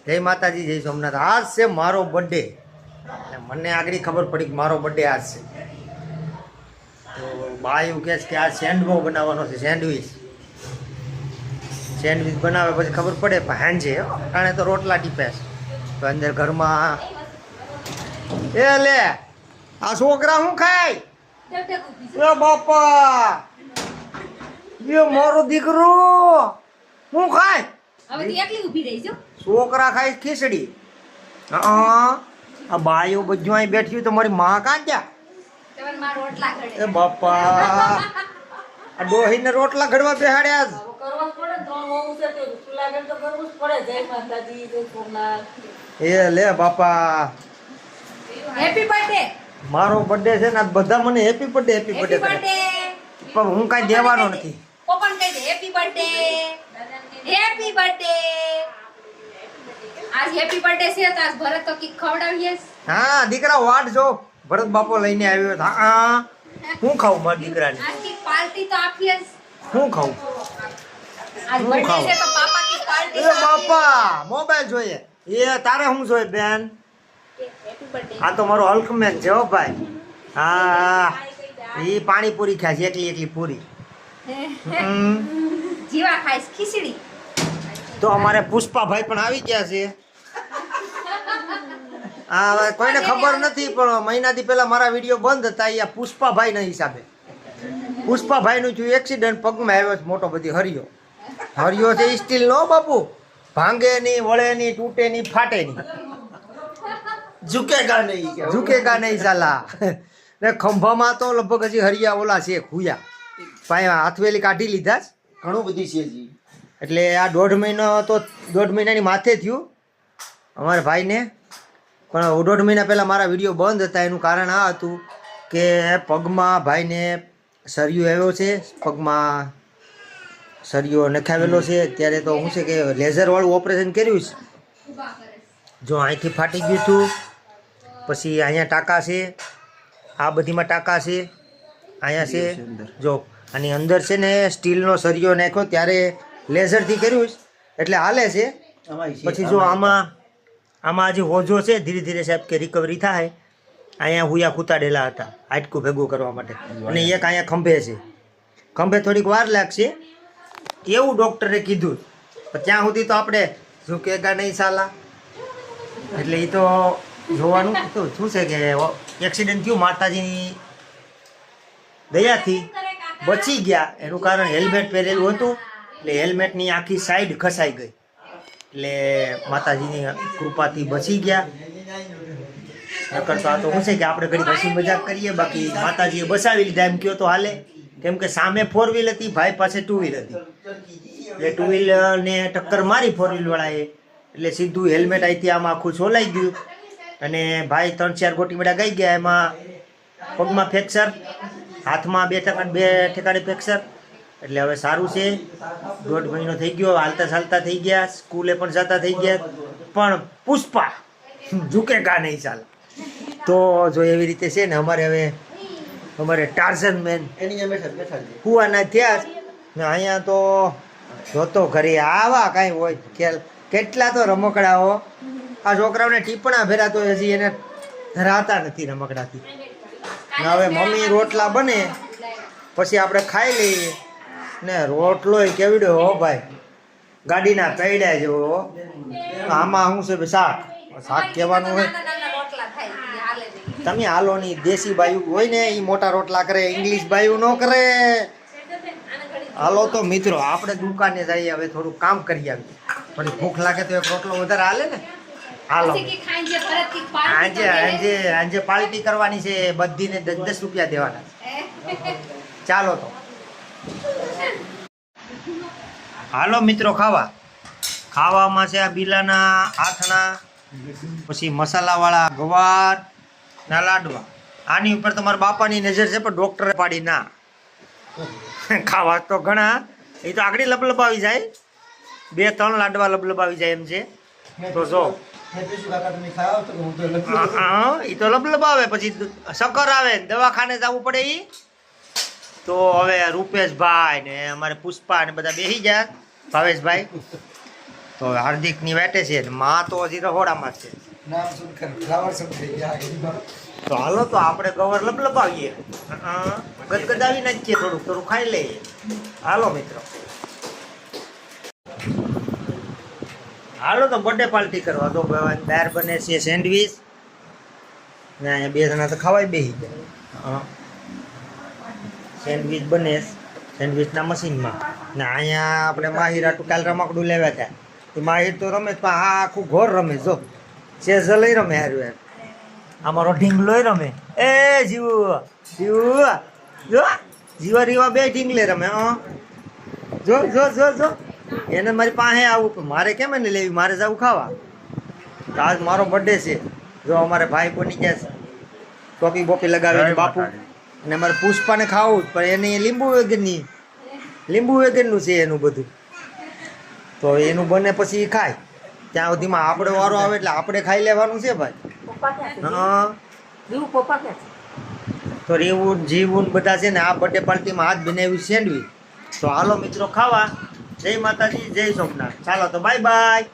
જય માતાજી, જય સોમનાથ. આજ છે મારો બર્થડે અને મને આગળ ખબર પડી કે મારો બર્થડે આજ છે. તો બા એવું કહે છે કે આ સેન્ડવો બનાવવાનો છે. સેન્ડવિચ બનાવે પછી ખબર પડે પણ હાંજે અટાણે તો રોટલા ટીપે છે. તો અંદર ઘરમાં એ લે આ છોકરા શું ખાય? એ બાપા, એ મારો દીકરો શું ખાય? છોકરા ખાય ખીચડી. આ બાયો બધું અહીં બેઠી તમારી માં કાં ગયા? એ બાપા, આ ડોહીને રોટલા ઘડવા બેહાડ્યા જ. એ લે બાપા, હેપી બર્થડે. મારો બર્થડે છે ને આજ બધા મને હેપી બર્થડે કરે પણ હું કાંઈ દેવાનો નથી. ઓપન કરી દે. Happy birthday, happy birthday. આજ હેપી બર્થડે છે તો આજ ભરત તો કી ખવડાવીએ. હા દીકરા વાટ જો, ભરત બાપો લઈને આવ્યો. હા હું ખાવું મારા દીકરાને? આજ કી પાર્ટી તો આપીએ. હું ખાવું? આજ બર્થડે છે તો પાપા કી પાર્ટી. એ બાપા મોબાઈલ જોઈએ. એ તારે શું જોઈએ બેન? Happy birthday. આ તો મારો હલ્કમેન છે હો ભાઈ. હા એ પાણીપુરી ખાય છે, એકલી પૂરી. જીવા ખાઈશ ખીચડી. તો અમારે પુષ્પાભાઈ પણ આવી ગયા છે. હા હવે કોઈને ખબર નથી પણ મહિનાથી પહેલા મારા વિડીયો બંધ હતા. અહીંયા પુષ્પાભાઈના હિસાબે પુષ્પાભાઈનું થયું એક્સિડન્ટ, પગમાં આવ્યો છે મોટો બધી હરિયો છે સ્ટીલ નો બાપુ, ભાંગે નહીં, વળે નહીં, તૂટે નહીં, ફાટે નહીં, ઝુકેગા નહીં સાલા. ને ખંભામાં તો લગભગ હજી હરિયા ઓલા છે ખુયા ભાઈ, હાથવેલી કાઢી લીધા જ ઘણું બધી છે જી. એટલે આ 1.5 મહિનો તો 1.5 મહિનાની માથે થયું અમારા ભાઈને. પણ 1.5 મહિના પહેલાં મારા વિડીયો બંધ હતા. એનું કારણ આ હતું કે પગમાં ભાઈને સરિયો આવ્યો છે, પગમાં સરિયો નખાવેલો છે. અત્યારે તો શું છે કે લેઝરવાળું ઓપરેશન કર્યું છે. જો અહીંથી ફાટી ગયું હતું, પછી અહીંયા ટાંકા છે, આ બધીમાં ટાંકા છે, અહીંયા છે જો, આની અંદર છે ને સ્ટીલનો સરિયો નાખ્યો ત્યારે લેઝરથી કર્યું છે એટલે હાલે છે. પછી જો આમાં હજી હોજો છે, ધીરે ધીરે સાહેબ કે રિકવરી થાય. અહીંયા હુયા કૂતાડેલા હતા હાડકું ભેગું કરવા માટે, અને એક અહીંયા ખંભે છે. ખંભે થોડીક વાર લાગશે એવું ડૉક્ટરે કીધું. પણ ત્યાં સુધી તો આપણે ઝુકેગા નહીં સાલા. એટલે એ તો જોવાનું તો શું છે કે એક્સિડન્ટ થયું, માતાજીની દયાથી બચી ગયા. એનું કારણ હેલ્મેટ પહેરેલું હતું એટલે હેલ્મેટની આખી સાઈડ ખસાઈ ગઈ, એટલે માતાજીની કૃપાથી બચી ગયા. નકર તો આ તો શું છે કે આપણે ઘડી હસી મજાક કરીએ, બાકી માતાજીએ બચાવી લીધા એમ કહો તો હાલે. કેમ કે સામે 4 વ્હીલ હતી, ભાઈ પાસે 2 વ્હીલ હતી. એટલે 2 વ્હીલને ટક્કર મારી 4 વ્હીલવાળાએ, એટલે સીધું હેલ્મેટ અહીંથી આમાં આખું છોલાઈ ગયું અને ભાઈ 3-4 ગોટી મેળા ગઈ ગયા. એમાં પગમાં ફ્રેક્ચર, હાથમાં 2 ઠેકાણે ફ્રેક્ચર. એટલે હવે સારું છે, 1.5 મહિનો થઈ ગયો, હાલતા ચાલતા થઈ ગયા, સ્કૂલે પણ જતા થઈ ગયા. પણ પુષ્પા ઝુકેગા નહીં ચાલ. તો જો એવી રીતે છે ને અમારે ટાર્ઝન મેન કુવાના થયા ને. અહીંયા તો જોતો ઘરે આવા કાંઈ હોય ખેલ, કેટલા તો રમકડાઓ. આ છોકરાઓને ટીપણા ભેરા તો હજી એને ધરાતા નથી રમકડાથી. હવે મમ્મી રોટલા બને પછી આપણે ખાઈ લઈએ ને. રોટલો કેવડો હો ભાઈ, ગાડીના પૈડા જેવો. આમાં શું છે શાક કહેવાનું હોય. તમે હાલો ની દેશી બાયું હોય ને એ મોટા રોટલા કરે, ઇંગ્લિશ બાયું ન કરે. હાલો તો મિત્રો આપણે દુકાને જઈએ, હવે થોડું કામ કરી આવીએ. થોડી ભૂખ લાગે તો એક રોટલો વધારે હાલે ને. હાલો આજે પાર્ટી કરવાની છે, બધીને 10 રૂપિયા દેવાના. ચાલો તો હાલો મિત્રો ખાવામાં છે આ બીલાના આથણા, પછી મસાલાવાળા ગવાર ના લાડવા. આની ઉપર તમારા બાપાની નજર છે પણ ડૉક્ટરે પાડી ના. ખાવા તો ઘણા, એ તો આગળ લબલબાવી જાય, 2-3 લાડવા લબલબાવી જાય એમ છે. તો જો એ તો લબલબાવે, પછી શક્કર આવે, દવાખાને જવું પડે. એ તો હવે રૂપેશભાઈ ને અમારે પુષ્પા ને બધા બેસી ગયા, ભાવેશભાઈ. તો હાર્દિકની વાટે છે ને માં તો હજી રહોડામાં જ છે. નામ શું કર ફ્લાવર શું થઈ ગયા તો હાલો તો આપણે ગવર લપલપાવીએ, ગદગદાવી નાખીએ, થોડુંક થોડું ખાઈ લઈએ. હાલો મિત્રો, હાલો તો બર્થડે પાર્ટી કરવા. તો બહાર બને છે સેન્ડવીચ ને અહીંયા 2 જણા તો ખવાય બેસી જાય. સેન્ડવીચ બને સેન્ડવીચના મશીનમાં ને અહીંયા આપણે માહિર કાલ રમકડું લેવા હતા. તો માહિર તો રમે પણ આ આખું ઘોર રમે. જો શેઝ લઈ રમે હારું યાર, અમારો ઢીંગલોય રમે. એ જીવ જીવ જો જીવા રીવા બે ઢીંગલે રમે. જો જો જો જો એને મારી પાસે આવું પણ મારે કેમ એને લેવી, મારે જવું ખાવા. તો આજ મારો બર્થડે છે. જો અમારે ભાઈ બની ગયા છે, ટોપી બોપી લગાવીને બાપુ. અને મારે પુષ્પાને ખાવું પણ એને લીંબુ વગરનું છે એનું બધું. તો એનું બને પછી ખાય ત્યાં સુધીમાં આપણે વારો આવે એટલે આપણે ખાઈ લેવાનું છે ભાઈ. હા તો રેવું જીવું બધા છે ને આ બર્થડે પાર્ટીમાં હાથ બનાવ્યું સેન્ડવીચ. તો હાલો મિત્રો ખાવા. જય માતાજી, જય સોમનાથ. ચાલો તો બાય બાય.